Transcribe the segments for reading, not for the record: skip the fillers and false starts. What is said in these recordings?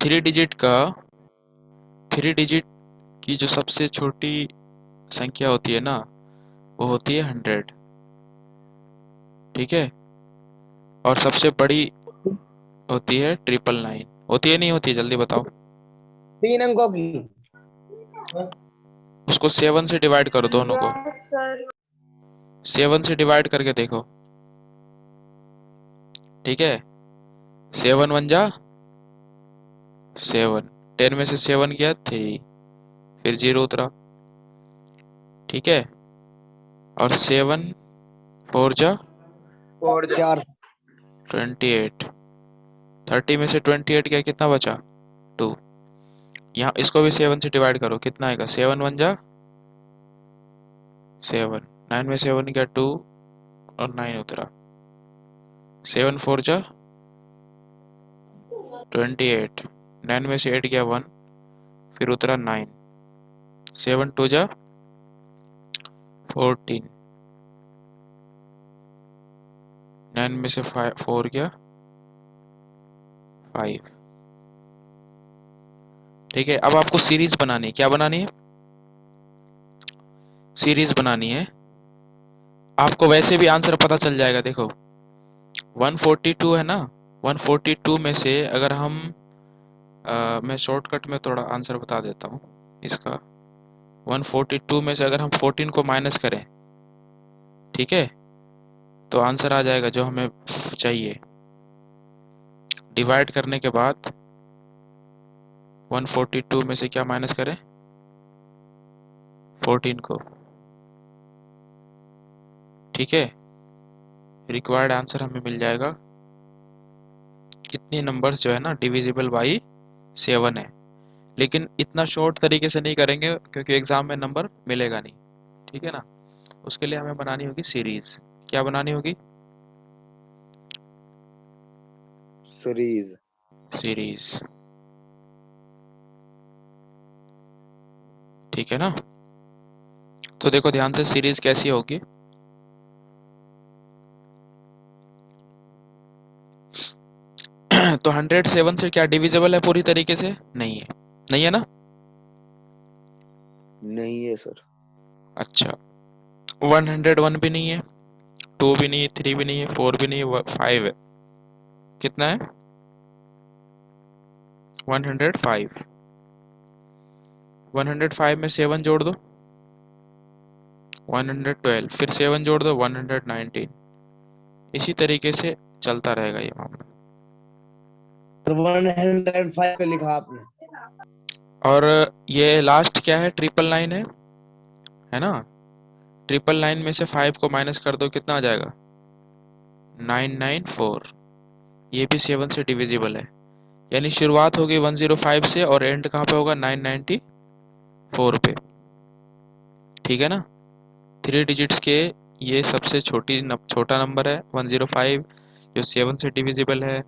Three digit का three digit की जो सबसे छोटी संख्या होती है ना, वो होती है 100। ठीक है। और सबसे बड़ी होती है 999। होती है नहीं होती है, जल्दी बताओ। 3 अंकों की। उसको 7 से डिवाइड करो दोनों को। Yes sir. 7 से डिवाइड करके देखो। ठीक है। 7 × 1 = 7। 10 में से 7 गया 3, फिर 0 उतरा। ठीक है। और 7 × 4 = और 4। 28। 30 में से 28 गया, कितना बचा? 2। यहाँ इसको भी 7 से डिवाइड करो, कितना आएगा? 7 × 1 = 7। 9 में 7 गया 2 और 9 उतरा। 7 × 4 = 28। 9 में से 8 गया 1, फिर उतरा 9। 7 × 2 = 14। 9 में से 4 गया 5। ठीक है। अब आपको सीरीज बनानी है। क्या बनानी है? सीरीज बनानी है। आपको वैसे भी आंसर पता चल जाएगा। देखो 142 है ना, 142 में से अगर हम मैं शॉर्टकट में थोड़ा आंसर बता देता हूँ इसका। 142 में से अगर हम 14 को माइनस करें, ठीक है, तो आंसर आ जाएगा जो हमें चाहिए। डिवाइड करने के बाद 142 में से क्या माइनस करें? 14 को। ठीक है। रिक्वायर्ड आंसर हमें मिल जाएगा। कितनी नंबर्स जो है ना डिविजिबल बाई 7 है। लेकिन इतना शॉर्ट तरीके से नहीं करेंगे क्योंकि एग्जाम में नंबर मिलेगा नहीं। ठीक है ना। उसके लिए हमें बनानी होगी सीरीज। क्या बनानी होगी? सीरीज। सीरीज। ठीक है ना। तो देखो ध्यान से, सीरीज कैसी होगी। तो 107 से क्या डिविजिबल है पूरी तरीके से? नहीं है। नहीं है ना। नहीं है सर। अच्छा। 101 भी नहीं है, 2 भी नहीं है, 3 भी नहीं है, 4 भी नहीं है, 5 है। कितना है? 105। 105 में 7 जोड़ दो, 112। फिर 7 जोड़ दो, 119। इसी तरीके से चलता रहेगा ये मामला। 105 पे लिखा आपने। और ये लास्ट क्या है? 999 है ना। 999 में से 5 को माइनस कर दो, कितना आ जाएगा? 994। ये भी 7 से डिविजिबल है। यानी शुरुआत होगी 105 से और एंड कहाँ पे होगा? 994 पे। ठीक है ना। थ्री डिजिट्स के ये सबसे छोटा नंबर है 105, जो 7 से डिविजिबल है।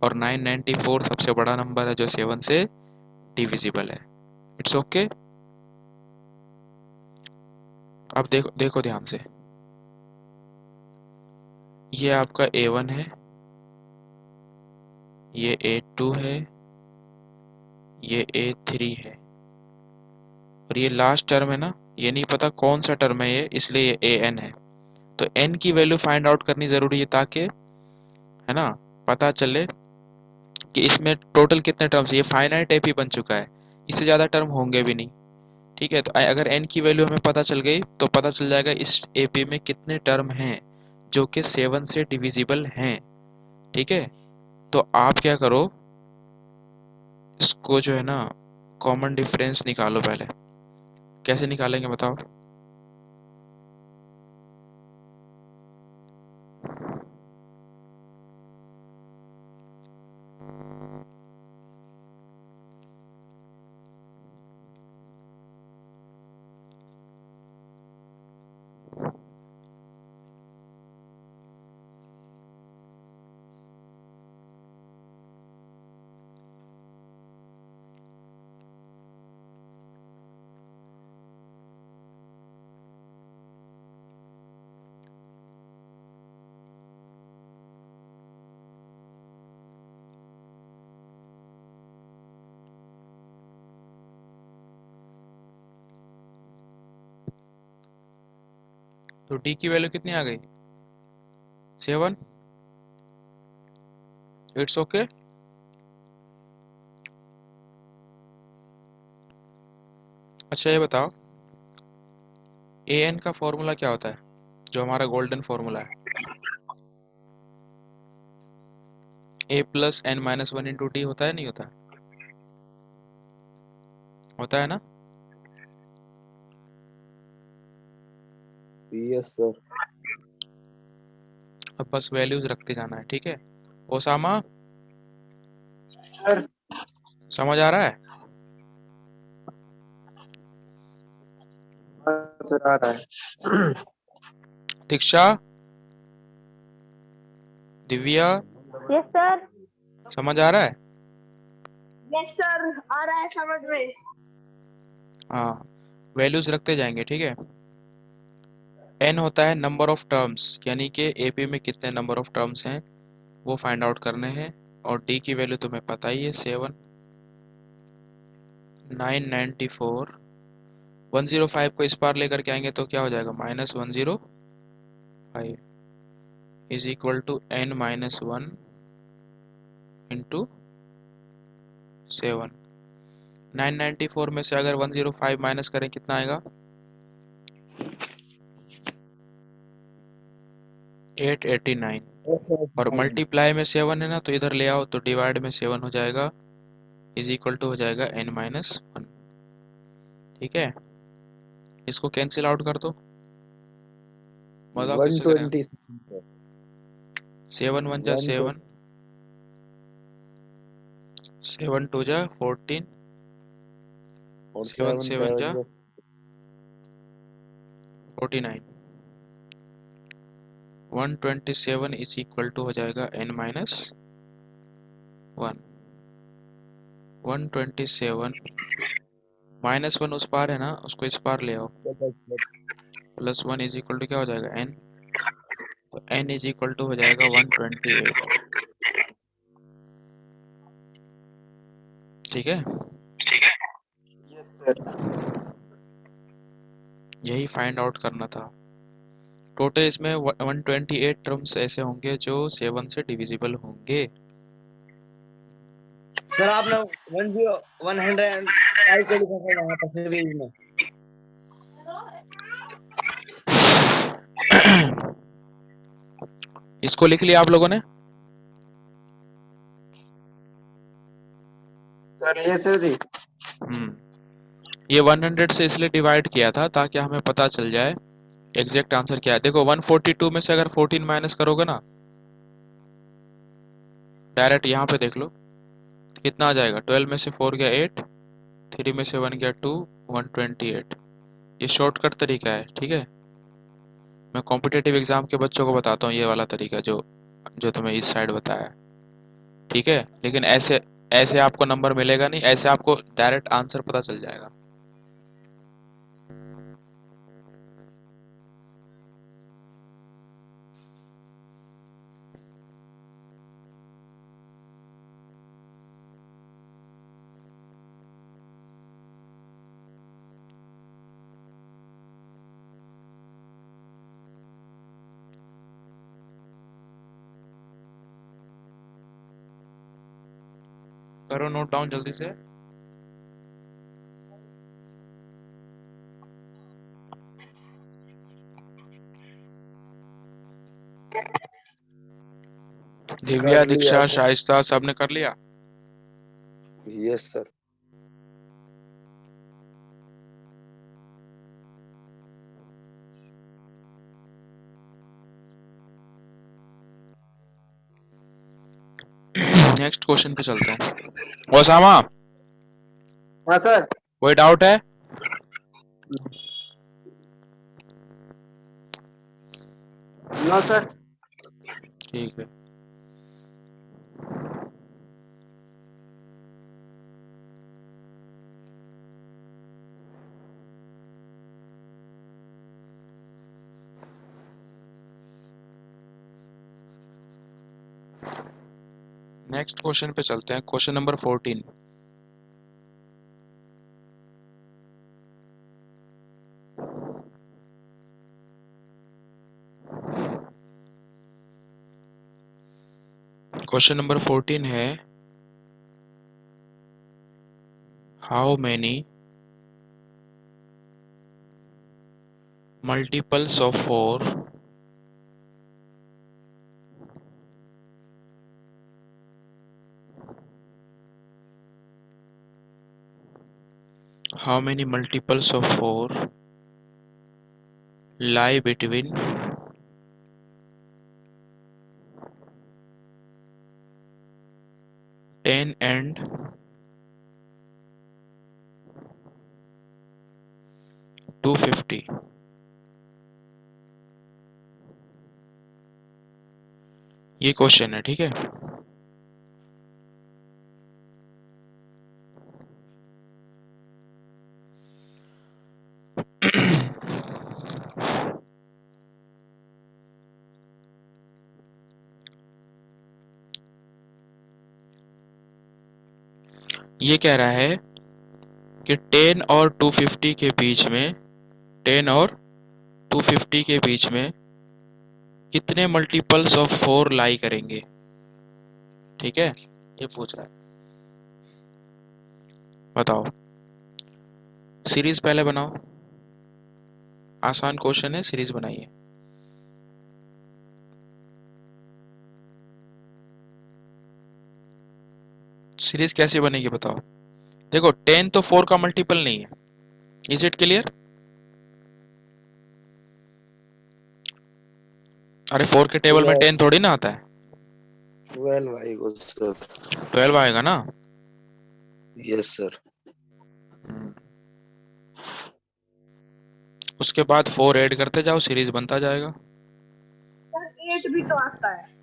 और 994 सबसे बड़ा नंबर है जो 7 से डिविजिबल है। It's okay. अब देखो देखो ध्यान से, ये आपका A1 है, ये A2 है, ये A3 है, और ये लास्ट टर्म है ना। ये नहीं पता कौन सा टर्म है ये, इसलिए ये AN है। तो N की वैल्यू फाइंड आउट करनी जरूरी है ताकि, है ना, पता चले कि इसमें टोटल कितने टर्म्स। ये फाइनाइट एपी बन चुका है, इससे ज़्यादा टर्म होंगे भी नहीं। ठीक है। तो अगर n की वैल्यू हमें पता चल गई तो पता चल जाएगा इस एपी में कितने टर्म हैं जो कि 7 से डिविजिबल हैं। ठीक है। तो आप क्या करो, इसको जो है ना कॉमन डिफरेंस निकालो पहले। कैसे निकालेंगे बताओ? तो डी की वैल्यू कितनी आ गई? 7। It's okay. अच्छा ये बताओ, ए एन का फॉर्मूला क्या होता है, जो हमारा गोल्डन फॉर्मूला है? A plus n minus one into d होता है, नहीं होता? होता है ना? Yes sir. अब बस वैल्यूज रखते जाना है, ठीक है? ओसामा, सर समझ आ रहा है? सर आ रहा है। दीक्षा, दिव्या, यस सर। समझ आ रहा है? यस सर, आ रहा है समझ में। हाँ, वैल्यूज रखते जाएंगे, ठीक है? एन होता है नंबर ऑफ टर्म्स, यानी कि एपी में कितने नंबर ऑफ टर्म्स हैं वो फाइंड आउट करने हैं। और डी की वैल्यू तुम्हें पता ही है, 7, 994। 105 को इस पार लेकर के आएंगे तो क्या हो जाएगा? -105 is equal to n minus one into 7। 994 में से अगर 105 माइनस करें कितना आएगा? 889। और मल्टीप्लाई में 7 है ना, तो इधर ले आओ तो डिवाइड में 7 हो जाएगा, इज इक्वल टू हो जाएगा n माइनस वन। ठीक है, इसको कैंसिल आउट कर दो। बताओ वन किससे करें? ट्वेंटी 7 1 जा 7, 7 2 जा 14, और 7 7 7 7 जा 49। 127 इज इक्वल टू हो जाएगा n माइनस वन। 127 -1 उस पार है ना, उसको इस पार ले आओ, +1 इज इक्वल टू क्या हो जाएगा? n। तो n इज इक्वल टू हो जाएगा 128। ठीक है, यस सर। यही फाइंड आउट करना था। टोटल इसमें 128 टर्म्स ऐसे होंगे जो 7 से डिविजिबल होंगे। सर आपने 105 को लिखा था वहाँ पर सीरीज में। इसको लिख लिया आप लोगों ने? कर लिए सर जी। ये 100 से इसलिए डिवाइड किया था ताकि हमें पता चल जाए एग्जैक्ट आंसर क्या है। देखो 142 में से अगर 14 माइनस करोगे ना, डायरेक्ट यहाँ पे देख लो कितना आ जाएगा। 12 में से 4 गया 8, 3 में से 1 गया 2, 128। ये शॉर्टकट तरीका है, ठीक है? मैं कॉम्पिटेटिव एग्जाम के बच्चों को बताता हूँ ये वाला तरीका, जो जो तुम्हें इस साइड बताया है, ठीक है? लेकिन ऐसे ऐसे आपको नंबर मिलेगा नहीं, ऐसे आपको डायरेक्ट आंसर पता चल जाएगा। करो नोट डाउन जल्दी से। दिव्या, कर लिया दीक्षा, सर। शाइस्ता, सबने कर लिया? Yes sir. नेक्स्ट क्वेश्चन पे चलते हैं। ओसामा, हाँ सर। कोई डाउट है? No sir. ठीक है, नेक्स्ट क्वेश्चन पे चलते हैं। Question number 14। क्वेश्चन नंबर 14 है, how many multiples of 4 how many multiples of 4 lie between 10 and 250? ये क्वेश्चन है, ठीक है। ये कह रहा है कि 10 और 250 के बीच में 10 और 250 के बीच में कितने मल्टीपल्स ऑफ 4 लाई करेंगे, ठीक है, ये पूछ रहा है। बताओ, सीरीज पहले बनाओ, आसान क्वेश्चन है, सीरीज बनाइए। सीरीज कैसे बनेगी बताओ। देखो 10 तो 4 का मल्टीपल नहीं है, इज इट क्लियर? अरे 4 के टेबल में 10 थोड़ी ना आता है, 12 आएगा सर। 12 आएगा ना। Yes sir. उसके बाद 4 ऐड करते जाओ, सीरीज बनता जाएगा। सर 8 भी तो आता है।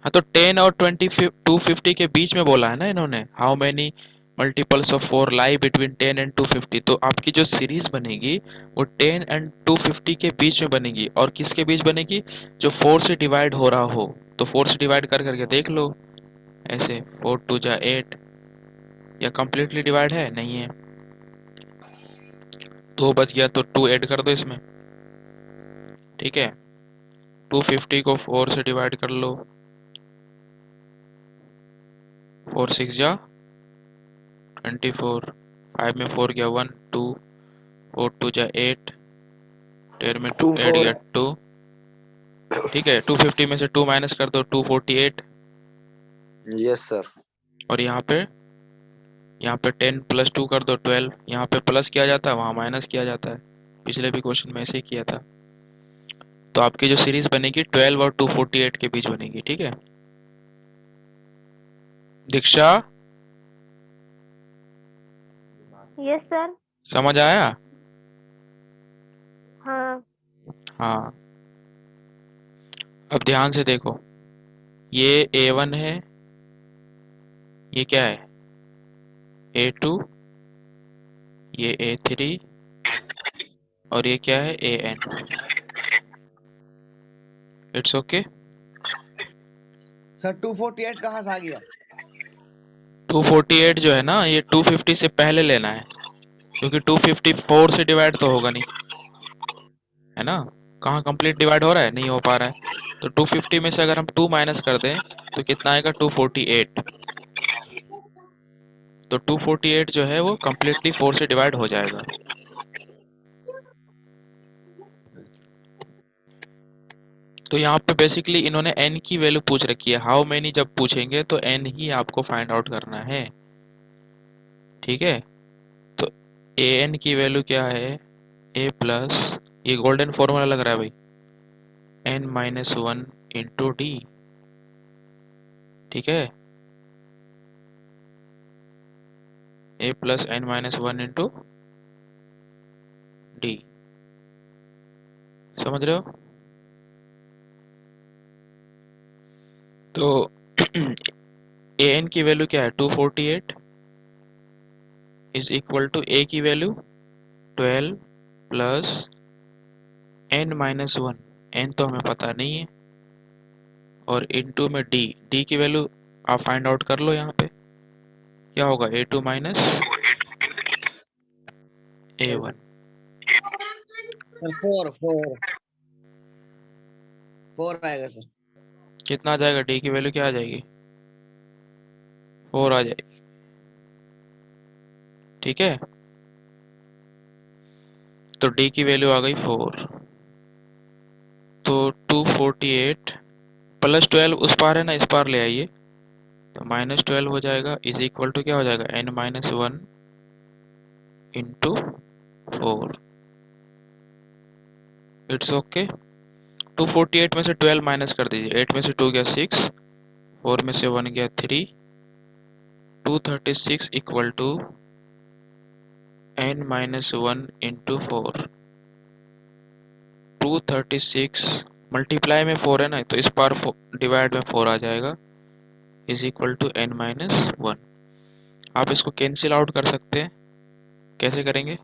हाँ तो 10 और 250 के बीच में बोला है ना इन्होंने, how many multiples of 4 lie between 10 and 250। तो आपकी जो सीरीज बनेगी वो 10 एंड 250 के बीच में बनेगी। और किसके बीच बनेगी? जो 4 से डिवाइड हो रहा हो। तो 4 से डिवाइड कर करके देख लो, ऐसे 4 2 जा 8, या कंप्लीटली डिवाइड है? नहीं है। 2 बच गया तो 2 ऐड कर दो इसमें, ठीक है। 250 को 4 से डिवाइड कर लो, 4 6 जा 24, 5 में 4 गया 1 2, 4 2 जा 8, 10 में 2 ऐड गया 2, ठीक है। 250 में से 2 माइनस कर दो, 248। Yes sir. और यहाँ पे 10 प्लस 2 कर दो 12। यहाँ पे प्लस किया जाता है, वहाँ माइनस किया जाता है। पिछले भी क्वेश्चन में ऐसे ही किया था। तो आपकी जो सीरीज बनेगी 12 और 248 के बीच बनेगी, ठीक है। दीक्षा, यस सर। समझ आया? हाँ। हाँ। अब ध्यान से देखो, ये A1 है, ये क्या है A2, ये A3, और ये क्या है AN। It's okay. सर 248 कहाँ से आ गया? 248 जो है ना, ये 250 से पहले लेना है, क्योंकि 254 से डिवाइड तो होगा नहीं, है ना। कहाँ कंप्लीट डिवाइड हो रहा है? नहीं हो पा रहा है। तो 250 में से अगर हम 2 माइनस कर दें तो कितना आएगा? 248। तो 248 जो है वो कम्प्लीटली 4 से डिवाइड हो जाएगा। तो यहाँ पे बेसिकली इन्होंने n की वैल्यू पूछ रखी है। हाउ मेनी जब पूछेंगे तो n ही आपको फाइंड आउट करना है, ठीक है। तो an की वैल्यू क्या है? a प्लस, ये गोल्डन फॉर्मूला लग रहा है भाई, n माइनस 1 इंटू डी, ठीक है। a plus n minus 1 into D, समझ रहे हो? तो an की वैल्यू क्या है? 248 इज इक्वल टू a की value 12 plus n minus 1, n तो हमें पता नहीं है, और इनटू में d, d की वैल्यू आप फाइंड आउट कर लो। यहाँ पे क्या होगा? a2 minus a1। सर 4 आएगा सर। कितना आ जाएगा? d की वैल्यू क्या आ जाएगी? 4 आ जाएगी। ठीक है, तो डी की वैल्यू आ गई 4। तो 248 प्लस 12 उस पार है ना, इस पार ले आइए, तो -12 हो जाएगा, इज इक्वल टू क्या हो जाएगा, n-1 इंटू 4। It's okay. 248 में से 12 माइनस कर दीजिए, 8 में से 2 गया 6, 4 में से 1 गया 3, 236 equal to n-1 into 4। 236 multiply में 4 है ना, तो इस पार डिवाइड में 4 आ जाएगा, इज इक्वल टू n-1। आप इसको कैंसिल आउट कर सकते हैं। कैसे करेंगे,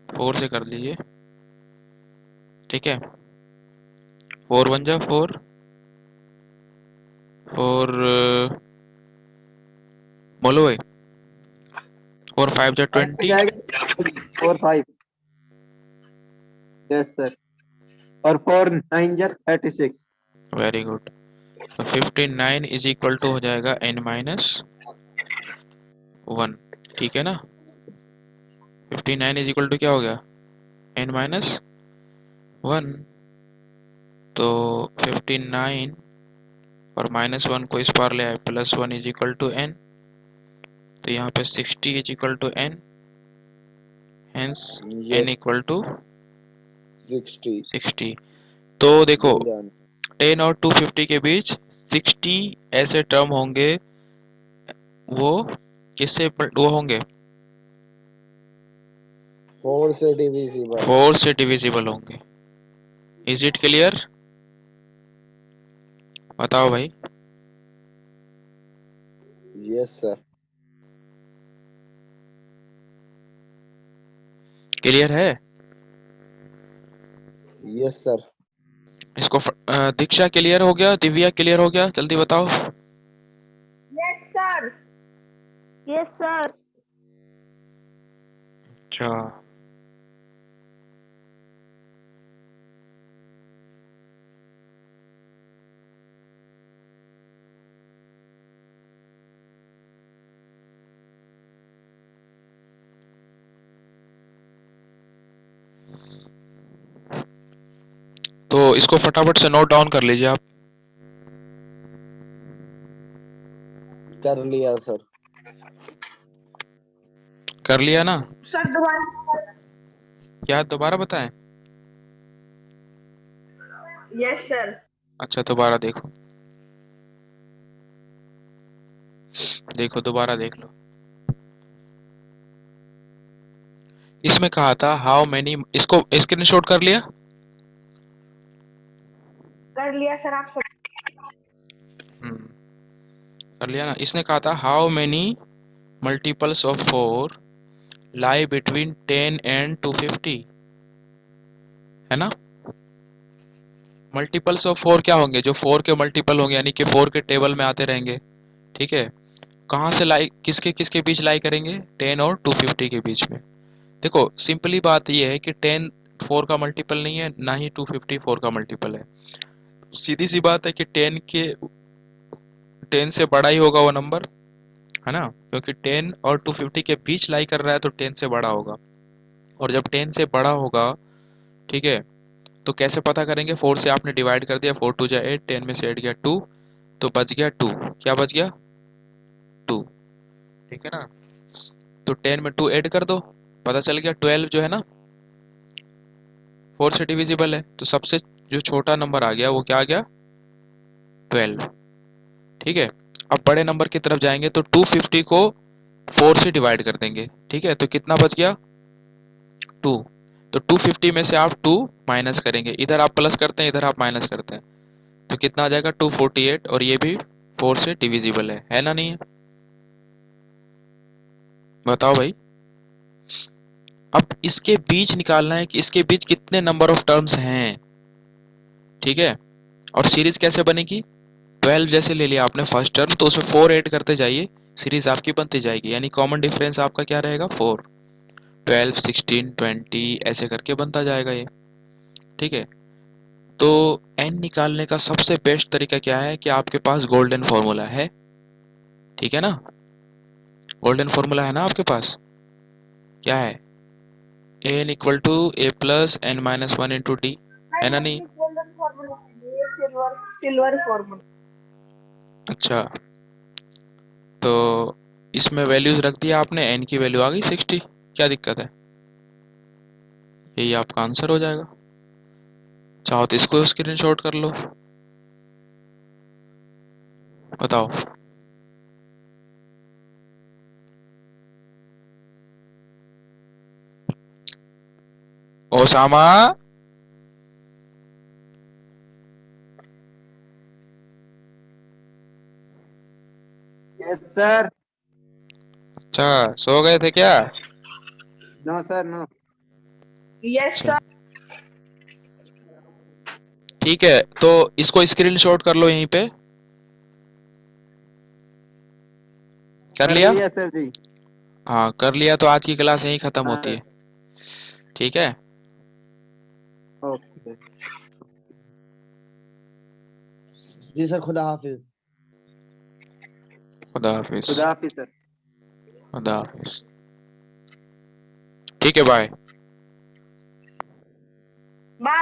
4 से कर लीजिए। ठीक है, 4 1 जा 4, 4 बोलो भाई, 4 5 जा 20। जाएगा 4 5। Yes sir. और 4 9 जा 36। Very good. तो 59 इज इक्वल टू हो जाएगा n-1। ठीक है ना, 59 इज इक्वल टू क्या हो गया, n-1। तो 59 और -1 को इस पार ले आए, +1 इज इक्वल टू n। तो यहाँ पे 60 is equal to n, hence ये n इक्वल टू 60 60। तो देखो, जल्दी आना। 10 और 250 के बीच 60 ऐसे टर्म होंगे, वो वो होंगे, 4 से डिविजिबल। 4 से डिविजिबल होंगे। इज इट क्लियर, बताओ भाई। Yes sir. क्लियर है। Yes sir. इसको दीक्षा क्लियर हो गया, दिव्या क्लियर हो गया, जल्दी बताओ। Yes, sir. Yes, sir. अच्छा, तो इसको फटाफट से नोट डाउन कर लीजिए आप। कर लिया सर। कर लिया ना, Sir, दोबारा. क्या दोबारा बताएं। Yes, sir. अच्छा, दोबारा देखो, देखो दोबारा देख लो। इसमें कहा था हाउ मेनी, इसको स्क्रीनशॉट कर लिया। कर लिया सर आप. कर लिया ना। इसने कहा था how many multiples of 4 lie between 10 and 250, है ना। मल्टीपल्स ऑफ 4 क्या होंगे, जो 4 के मल्टीपल होंगे, यानी कि 4 के टेबल में आते रहेंगे। ठीक है, कहाँ से लाई, किसके किसके बीच लाई करेंगे, 10 और 250 के बीच में। देखो सिंपली बात ये है कि 10 4 का मल्टीपल नहीं है, ना ही 250 4 का मल्टीपल है। सीधी सी बात है कि 10 से बड़ा ही होगा वो नंबर, है ना, क्योंकि 10 और 250 के बीच लाई कर रहा है, तो 10 से बड़ा होगा। और जब 10 से बड़ा होगा, ठीक है, तो कैसे पता करेंगे, 4 से आपने डिवाइड कर दिया, 4 2 जा 8, 10 में से 8 गया 2, तो बच गया 2। क्या बच गया, 2। ठीक है ना, तो 10 में 2 ऐड कर दो, पता चल गया 12 जो है ना 4 से डिविजिबल है, तो सबसे जो छोटा नंबर आ गया वो क्या आ गया, 12। ठीक है, अब बड़े नंबर की तरफ जाएंगे तो 250 को 4 से डिवाइड कर देंगे। ठीक है, तो कितना बच गया, 2। तो 250 में से आप 2 माइनस करेंगे, इधर आप प्लस करते हैं, इधर आप माइनस करते हैं, तो कितना आ जाएगा, 248। और ये भी 4 से डिविजिबल है ना, नहीं है, बताओ भाई। अब इसके बीच निकालना है कि इसके बीच कितने नंबर ऑफ टर्म्स हैं। ठीक है, और सीरीज कैसे बनेगी, 12 जैसे ले लिया आपने फर्स्ट टर्म, तो उसमें 4 ऐड करते जाइए, सीरीज आपकी बनती जाएगी, यानी कॉमन डिफरेंस आपका क्या रहेगा, 4। 12 16 20 ऐसे करके बनता जाएगा ये। ठीक है, तो n निकालने का सबसे बेस्ट तरीका क्या है कि आपके पास गोल्डन फॉर्मूला है, ठीक है ना? गोल्डन फॉर्मूला है ना आपके पास? क्या है? A n equal to a plus n minus one into d, है ना? नहीं? गोल्डन फॉर्मूला है ये, सिल्वर सिल्वर फॉर्मूला। अच्छा, तो इसमें वैल्यूज रख दिया आपने, एन की वैल्यू आ गई 60, क्या दिक्कत है? यही आपका आंसर हो जाएगा। चाहो तो इसको स्क्रीनशॉट कर लो, बताओ। ओसामा। Yes, sir. अच्छा, सो गए थे क्या? No, sir, no. यस अच्छा, सर। ठीक है, तो इसको स्क्रीनशॉट कर लो यहीं पे। कर कर लिया? लिया सर जी। हाँ, कर लिया तो आज की क्लास यहीं खत्म हाँ होती सर। है। ठीक है? ओके। जी सर, खुदा हाफिज। खुदा हाफिज। खुदा हाफिज सर। खुदा हाफिज। ठीक है, बाय।